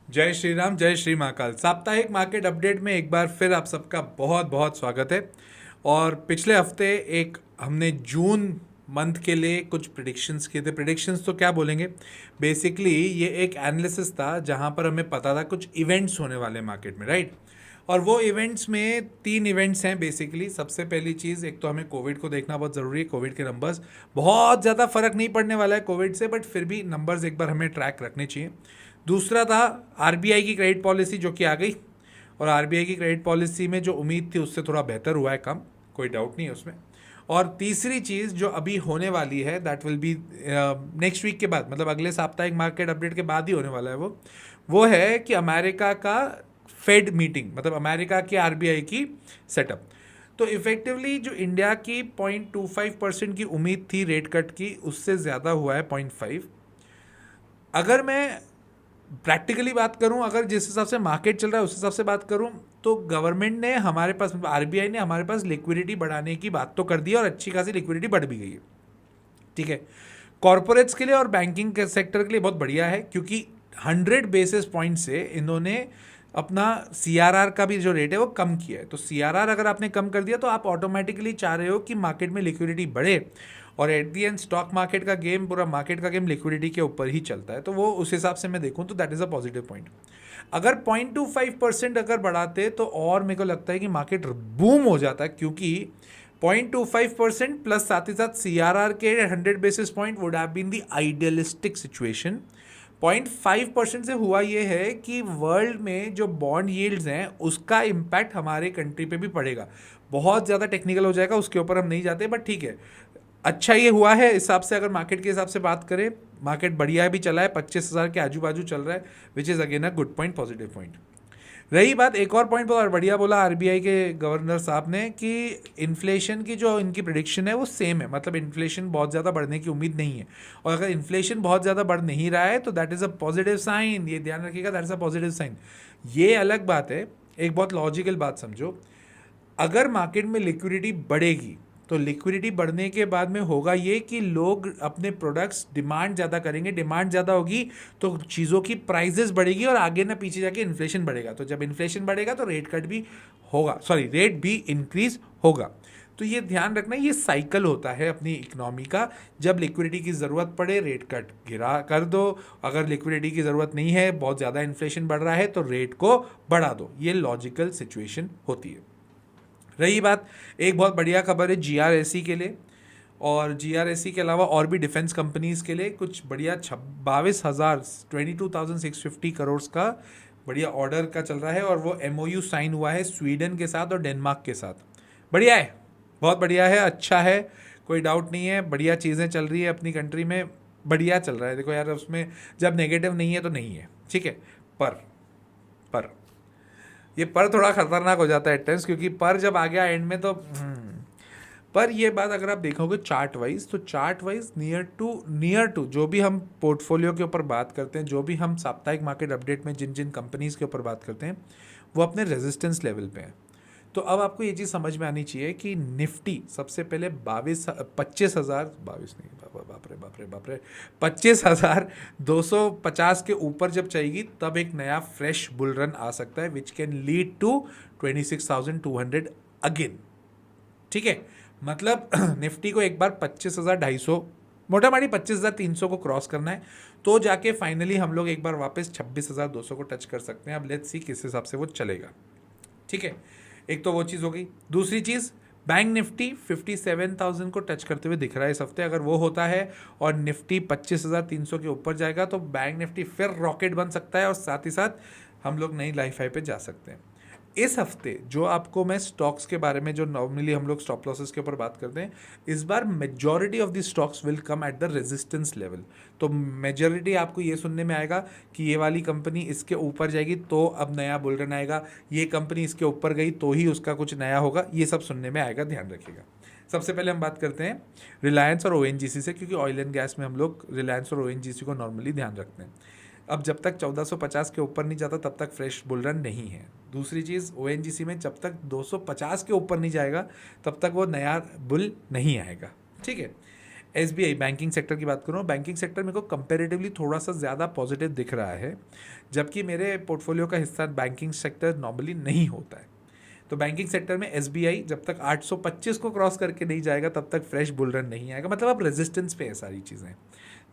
जय श्री राम, जय श्री महाकाल। साप्ताहिक मार्केट अपडेट में एक बार फिर आप सबका बहुत बहुत स्वागत है। और पिछले हफ्ते एक हमने जून मंथ के लिए कुछ प्रिडिक्शंस किए थे। प्रिडिक्शंस तो क्या बोलेंगे, बेसिकली ये एक एनालिसिस था जहां पर हमें पता था कुछ इवेंट्स होने वाले मार्केट में, राइट। और वो इवेंट्स में तीन इवेंट्स हैं बेसिकली। सबसे पहली चीज़, एक तो हमें कोविड को देखना बहुत ज़रूरी है। कोविड के नंबर्स, बहुत ज़्यादा फर्क नहीं पड़ने वाला है कोविड से, बट फिर भी नंबर्स एक बार हमें ट्रैक रखने चाहिए। दूसरा था आरबीआई की क्रेडिट पॉलिसी जो कि आ गई, और आरबीआई की क्रेडिट पॉलिसी में जो उम्मीद थी उससे थोड़ा बेहतर हुआ है, कम, कोई डाउट नहीं है उसमें। और तीसरी चीज़ जो अभी होने वाली है, that will be next week के बाद, मतलब अगले साप्ताहिक मार्केट अपडेट के बाद ही होने वाला है वो है कि अमेरिका का फेड मीटिंग, मतलब अमेरिका की आरबीआई की सेटअप। तो इफेक्टिवली जो इंडिया की 0.25% की उम्मीद थी रेट कट की, उससे ज़्यादा हुआ है 0.5। अगर मैं प्रैक्टिकली बात करूं, अगर जिस हिसाब से मार्केट चल रहा है उस हिसाब से बात करूं, तो गवर्नमेंट ने हमारे पास, आरबीआई ने हमारे पास लिक्विडिटी बढ़ाने की बात तो कर दी है और अच्छी खासी लिक्विडिटी बढ़ भी गई है, ठीक है। कॉरपोरेट्स के लिए और बैंकिंग के सेक्टर के लिए बहुत बढ़िया है, क्योंकि 100 बेसिस पॉइंट से इन्होंने अपना सीआरआर का भी जो रेट है वो कम किया है। तो सीआरआर अगर आपने कम कर दिया तो आप ऑटोमेटिकली चाह रहे हो कि मार्केट में लिक्विडिटी बढ़े, और at the and stock market का गेम, पूरा मार्केट का गेम लिक्विडिटी के ऊपर ही चलता है। तो वो उस हिसाब से मैं देखूँ तो that is a positive point. अगर 0.25% अगर बढ़ाते तो और मेरे को लगता है कि मार्केट बूम हो जाता है, क्योंकि 0.25% प्लस साथ ही साथ सीआरआर के 100 basis point would have been the idealistic situation. 0.5% से हुआ ये है कि वर्ल्ड में जो बॉन्ड यील्ड्स हैं उसका इम्पैक्ट हमारे कंट्री पे भी पड़ेगा। बहुत ज़्यादा टेक्निकल हो जाएगा, उसके ऊपर हम नहीं जाते, बट ठीक है। अच्छा ये हुआ है इस हिसाब से, अगर मार्केट के हिसाब से बात करें, मार्केट बढ़िया भी चला है, 25,000 के आजू बाजू चल रहा है, which is again a good point, positive point. रही बात, एक और पॉइंट बहुत बढ़िया बोला आरबीआई के गवर्नर साहब ने कि इन्फ्लेशन की जो इनकी प्रिडिक्शन है वो सेम है, मतलब इन्फ्लेशन बहुत ज़्यादा बढ़ने की उम्मीद नहीं है। और अगर इन्फ्लेशन बहुत ज़्यादा बढ़ नहीं रहा है तो that is a positive sign, ये ध्यान रखिएगा, that is a positive sign. ये अलग बात है, एक बहुत लॉजिकल बात समझो। अगर मार्केट में लिक्विडिटी बढ़ेगी तो लिक्विडिटी बढ़ने के बाद में होगा ये कि लोग अपने प्रोडक्ट्स डिमांड ज़्यादा करेंगे, डिमांड ज़्यादा होगी तो चीज़ों की प्राइजेस बढ़ेगी, और आगे ना पीछे जाके इन्फ्लेशन बढ़ेगा। तो जब इन्फ्लेशन बढ़ेगा तो रेट कट भी होगा, सॉरी, रेट भी इंक्रीज होगा। तो ये ध्यान रखना, ये साइकिल होता है अपनी इकोनॉमी का। जब लिक्विडिटी की ज़रूरत पड़े रेट कट गिरा कर दो, अगर लिक्विडिटी की ज़रूरत नहीं है, बहुत ज़्यादा इन्फ्लेशन बढ़ रहा है, तो रेट को बढ़ा दो। ये लॉजिकल सिचुएशन होती है। रही बात, एक बहुत बढ़िया खबर है जीआरएसई के लिए, और जीआरएसई के अलावा और भी डिफेंस कंपनीज के लिए कुछ बढ़िया 22,650 करोड़ का बढ़िया ऑर्डर का चल रहा है, और वो एमओयू साइन हुआ है स्वीडन के साथ और डेनमार्क के साथ। बढ़िया है, बहुत बढ़िया है, अच्छा है, कोई डाउट नहीं है, बढ़िया चीज़ें चल रही है अपनी कंट्री में, बढ़िया चल रहा है। देखो यार, उसमें जब नेगेटिव नहीं है तो नहीं है, ठीक है। पर पर ये पर थोड़ा खतरनाक हो जाता है एट टाइम्स, क्योंकि पर जब आ गया एंड में तो पर ये बात अगर आप देखोगे चार्ट वाइज, तो चार्ट वाइज नियर टू जो भी हम पोर्टफोलियो के ऊपर बात करते हैं, जो भी हम साप्ताहिक मार्केट अपडेट में जिन जिन कंपनीज के ऊपर बात करते हैं, वो अपने रेजिस्टेंस लेवल पे हैं। तो अब आपको ये चीज़ समझ में आनी चाहिए कि निफ्टी सबसे पहले 25,000 के ऊपर जब चाहिए, तब एक नया फ्रेश बुल रन आ सकता है, which can lead to 26,200 again, ठीक है। मतलब निफ्टी को एक बार 25,250, मोटा माटी 25,300 को क्रॉस करना है, तो जाके फाइनली हम लोग एक बार वापस 26,200 को टच कर सकते हैं। अब लेट्स सी किस हिसाब से वो चलेगा, ठीक है। एक तो वो चीज़ हो गई। दूसरी चीज़, बैंक निफ्टी 57,000 को टच करते हुए दिख रहा है इस हफ्ते। अगर वो होता है और निफ्टी 25,300 के ऊपर जाएगा तो बैंक निफ्टी फिर रॉकेट बन सकता है, और साथ ही साथ हम लोग नई लाइफ हाई पे जा सकते हैं। इस हफ्ते जो आपको मैं स्टॉक्स के बारे में, जो नॉर्मली हम लोग स्टॉप लॉसेस के ऊपर बात करते हैं, इस बार majority of the stocks will come at the resistance level. तो मेजॉरिटी आपको ये सुनने में आएगा कि ये वाली कंपनी इसके ऊपर जाएगी तो अब नया बुल रन आएगा, ये कंपनी इसके ऊपर गई तो ही उसका कुछ नया होगा, ये सब सुनने में आएगा, ध्यान रखिएगा। सबसे पहले हम बात करते हैं रिलायंस और ओएनजीसी से, क्योंकि ऑयल एंड गैस में हम लोग रिलायंस और ओएनजीसी को नॉर्मली ध्यान रखते हैं। अब जब तक 1450 के ऊपर नहीं जाता तब तक फ्रेश बुल रन नहीं है। दूसरी चीज़, ओएनजीसी में जब तक 250 के ऊपर नहीं जाएगा तब तक वो नया बुल नहीं आएगा, ठीक है। SBI बैंकिंग सेक्टर की बात करूँ, बैंकिंग सेक्टर मेरे को कंपेरेटिवली थोड़ा सा ज़्यादा पॉजिटिव दिख रहा है, जबकि मेरे पोर्टफोलियो का हिस्सा बैंकिंग सेक्टर नॉर्मली नहीं होता है। तो बैंकिंग सेक्टर में SBI जब तक 825 को क्रॉस करके नहीं जाएगा तब तक फ्रेश बुल रन नहीं आएगा, मतलब अब रेजिस्टेंस पे है सारी चीज़ें,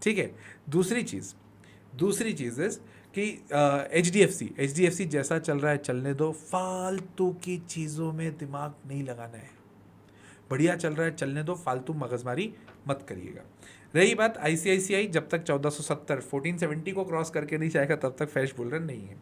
ठीक है। दूसरी चीज़ इज कि HDFC जैसा चल रहा है चलने दो, फालतू की चीज़ों में दिमाग नहीं लगाना है, बढ़िया चल रहा है चलने दो, फालतू मगजमारी मत करिएगा। रही बात ICICI, जब तक 1470 1470 को क्रॉस करके नहीं जाएगा तब तक फ्रेश बुल रन नहीं है।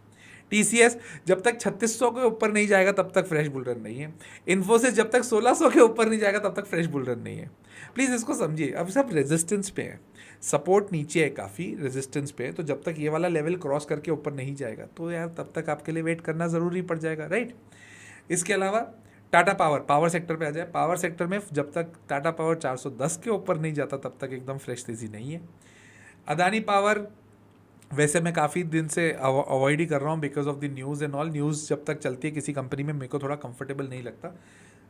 TCS जब तक 3600 के ऊपर नहीं जाएगा तब तक फ्रेश बुल रन नहीं है। इन्फोसिस जब तक 1600 के ऊपर नहीं जाएगा तब तक फ्रेश बुल रन नहीं है। प्लीज़ इसको समझिए, अब सब रेजिस्टेंस पे है, सपोर्ट नीचे है, काफ़ी रेजिस्टेंस पे है, तो जब तक ये वाला लेवल क्रॉस करके ऊपर नहीं जाएगा तो यार तब तक आपके लिए वेट करना ज़रूरी पड़ जाएगा, राइट। इसके अलावा टाटा पावर सेक्टर पे आ जाए। पावर सेक्टर में जब तक टाटा पावर 410 के ऊपर नहीं जाता तब तक एकदम फ्रेश तेज़ी नहीं है। अदानी पावर वैसे मैं काफ़ी दिन से अवॉइड ही कर रहा हूँ because of the news and all. News जब तक चलती है किसी कंपनी में मेरे को थोड़ा कंफर्टेबल नहीं लगता।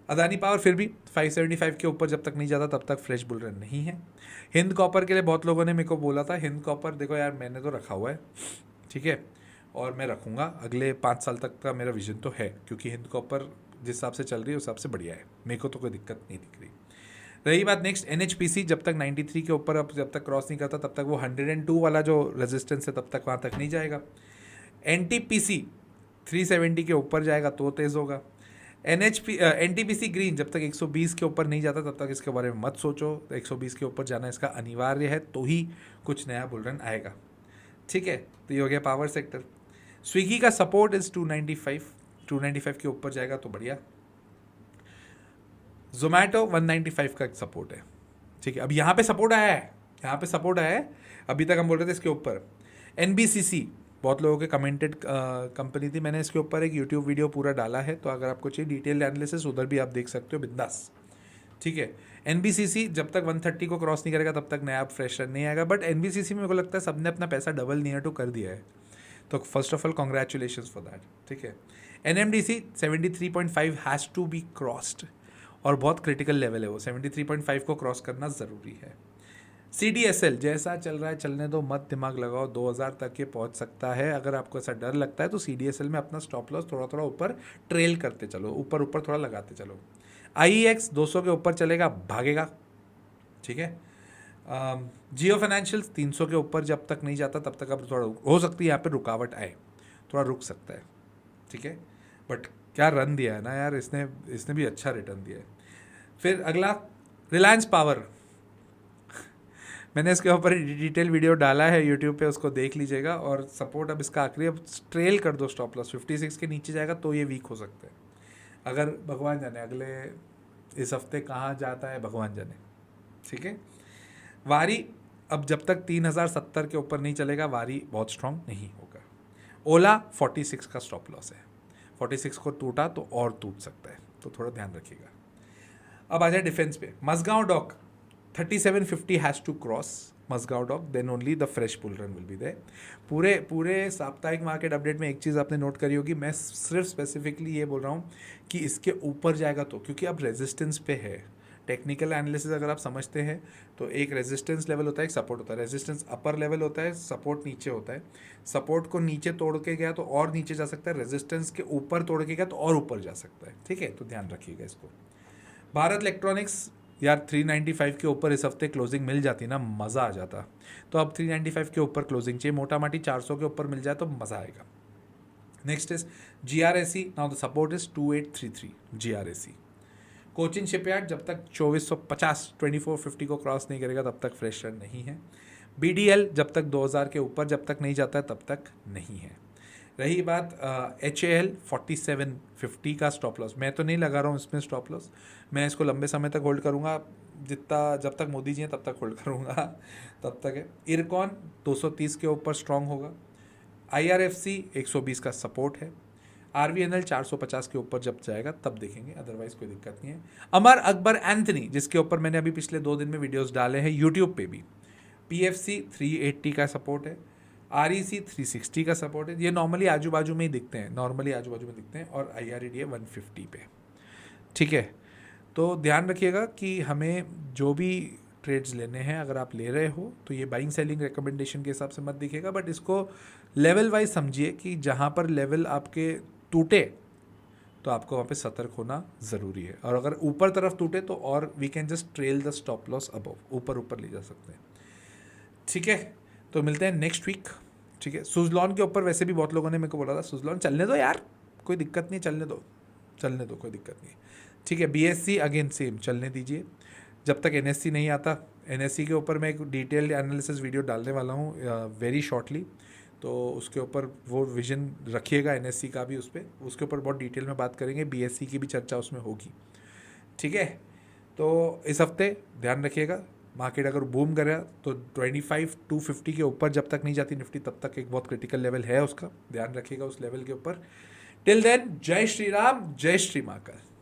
अदानी पावर फिर भी 575 के ऊपर जब तक नहीं जाता तब तक फ्रेश बुल रन नहीं है। हिंद कॉपर के लिए बहुत लोगों ने मेरे को बोला था, हिंद कॉपर देखो यार मैंने तो रखा हुआ है, ठीक है, और मैं रखूँगा अगले 5 साल तक का मेरा विजन तो है, क्योंकि हिंद कॉपर जिस हिसाब से चल रही है उस हिसाब से बढ़िया है, मेरे को तो कोई दिक्कत नहीं दिख रही। रही बात नेक्स्ट NHPC, जब तक 93 के ऊपर अब जब तक क्रॉस नहीं करता तब तक वो 102 वाला जो रेजिस्टेंस है तब तक वहाँ तक नहीं जाएगा। NTPC 370 के ऊपर जाएगा तो तेज़ होगा। NTPC ग्रीन जब तक 120 के ऊपर नहीं जाता तब तक इसके बारे में मत सोचो, 120 के ऊपर जाना इसका अनिवार्य है तो ही कुछ नया बुल रन आएगा, ठीक है। तो ये हो गया पावर सेक्टर। स्विगी का सपोर्ट इज़ 295 के ऊपर जाएगा तो बढ़िया। जोमेटो 195 का सपोर्ट है, ठीक है। अब यहाँ पे सपोर्ट आया है, अभी तक हम बोल रहे थे इसके ऊपर। NBCC बहुत लोगों के कमेंटेड कंपनी थी, मैंने इसके ऊपर एक यूट्यूब वीडियो पूरा डाला है, तो अगर आपको चाहिए डिटेल एनालिसिस उधर भी आप देख सकते हो बिंदास, ठीक है। NBCC जब तक 130 को क्रॉस नहीं करेगा तब तक नया फ्रेश रन नहीं आएगा, बट NBCC में मेरे को लगता है सबने अपना पैसा डबल नियर टू कर दिया है, तो first of all congratulation for that, ठीक है। NMDC 73.5 has to be crossed, और बहुत क्रिटिकल लेवल है वो, 73.5 को क्रॉस करना ज़रूरी है। CDSL जैसा चल रहा है चलने दो, मत दिमाग लगाओ, 2000 तक ये पहुंच सकता है। अगर आपको ऐसा डर लगता है तो CDSL में अपना स्टॉप लॉस थोड़ा थोड़ा ऊपर ट्रेल करते चलो, ऊपर थोड़ा लगाते चलो। IEX 200 के ऊपर चलेगा, भागेगा, ठीक है। जियो फाइनेंशियल्स 300 के ऊपर जब तक नहीं जाता तब तक अब थोड़ा हो सकती है यहाँ पे रुकावट आए, थोड़ा रुक सकता है, ठीक है। बट क्या रन दिया है ना यार इसने भी अच्छा रिटर्न दिया है। फिर अगला रिलायंस पावर, मैंने इसके ऊपर डिटेल वीडियो डाला है यूट्यूब पे, उसको देख लीजिएगा। और सपोर्ट अब इसका आखिरी, अब ट्रेल कर दो स्टॉप लॉस 56 के नीचे जाएगा तो ये वीक हो सकता है, अगर भगवान जाने अगले इस हफ्ते कहाँ जाता है भगवान जाने, ठीक है। वारी अब जब तक 3070 के ऊपर नहीं चलेगा वारी बहुत स्ट्रांग नहीं होगा। ओला 46 का स्टॉप लॉस है, 46 को टूटा तो और टूट सकता है, तो थोड़ा ध्यान रखिएगा। अब आ जाए डिफेंस पे, Mazagon dock 3750 has to cross Mazagon dock, then only the fresh bull run will be there. पूरे साप्ताहिक मार्केट अपडेट में एक चीज़ आपने नोट करी होगी, मैं सिर्फ स्पेसिफिकली ये बोल रहा हूँ कि इसके ऊपर जाएगा तो, क्योंकि अब रेजिस्टेंस पे है। टेक्निकल एनालिसिस अगर आप समझते हैं तो एक रेजिस्टेंस लेवल होता है, एक सपोर्ट होता है। रेजिस्टेंस अपर लेवल होता है, सपोर्ट नीचे होता है। सपोर्ट को नीचे तोड़ के गया तो और नीचे जा सकता है, रेजिस्टेंस के ऊपर तोड़ के गया तो और ऊपर जा सकता है, ठीक है। तो ध्यान रखिएगा इसको। भारत इलेक्ट्रॉनिक्स यार 395 के ऊपर इस हफ्ते क्लोजिंग मिल जाती ना, मज़ा आ जाता। तो अब 395 के ऊपर क्लोजिंग चाहिए, मोटा माटी 400 के ऊपर मिल जाए तो मज़ा आएगा। Next is GRSE, now the support is 2833 GRSE। Cochin shipyard जब तक 2450 को क्रॉस नहीं करेगा तब तक फ्रेश रन नहीं है। BDL जब तक 2000 के ऊपर जब तक नहीं जाता है तब तक नहीं है। रही बात HAL 4750 का स्टॉप लॉस, मैं तो नहीं लगा रहा हूँ इसमें स्टॉप लॉस, मैं इसको लंबे समय तक होल्ड करूँगा, जितना जब तक मोदी जी हैं तब तक होल्ड करूँगा, तब तक है। इरकॉन 230 के ऊपर स्ट्रांग होगा। IRFC 120 का सपोर्ट है। RVNL 450 के ऊपर जब जाएगा तब देखेंगे, अदरवाइज कोई दिक्कत नहीं है। अमर अकबर एंथनी जिसके ऊपर मैंने अभी पिछले 2 दिन में वीडियोस डाले हैं यूट्यूब पे भी, PFC 380 का सपोर्ट है। REC 360 का सपोर्ट है। ये नॉर्मली आजू बाजू में ही दिखते हैं, और IREDA 150 पे, ठीक है। तो ध्यान रखिएगा कि हमें जो भी ट्रेड्स लेने हैं, अगर आप ले रहे हो तो ये बाइंग सेलिंग रिकमेंडेशन के हिसाब से मत दिखेगा, बट इसको लेवल वाइज समझिए कि जहाँ पर लेवल आपके टूटे तो आपको वहाँ पे सतर्क होना ज़रूरी है, और अगर ऊपर तरफ टूटे तो और we can just trail the stop loss above, ऊपर ऊपर ले जा सकते हैं। ठीक है, तो मिलते हैं नेक्स्ट वीक। ठीक है, सुजलॉन के ऊपर वैसे भी बहुत लोगों ने मेरे को बोला था सुजलॉन चलने दो यार, कोई दिक्कत नहीं, चलने दो कोई दिक्कत नहीं। ठीक है, BSC अगेन सेम चलने दीजिए जब तक NSC नहीं आता। NSC के ऊपर मैं एक डिटेल्ड एनालिसिस वीडियो डालने वाला हूँ वेरी शॉर्टली, तो उसके ऊपर वो विजन रखिएगा NSC का भी, उस पर उसके ऊपर बहुत डिटेल में बात करेंगे, BSC की भी चर्चा उसमें होगी। ठीक है, तो इस हफ्ते ध्यान रखिएगा, मार्केट अगर बूम करे तो 25,250 के ऊपर जब तक नहीं जाती निफ्टी तब तक एक बहुत क्रिटिकल लेवल है उसका, ध्यान रखिएगा उस लेवल के ऊपर। टिल देन, जय श्री राम, जय श्री महाकाल।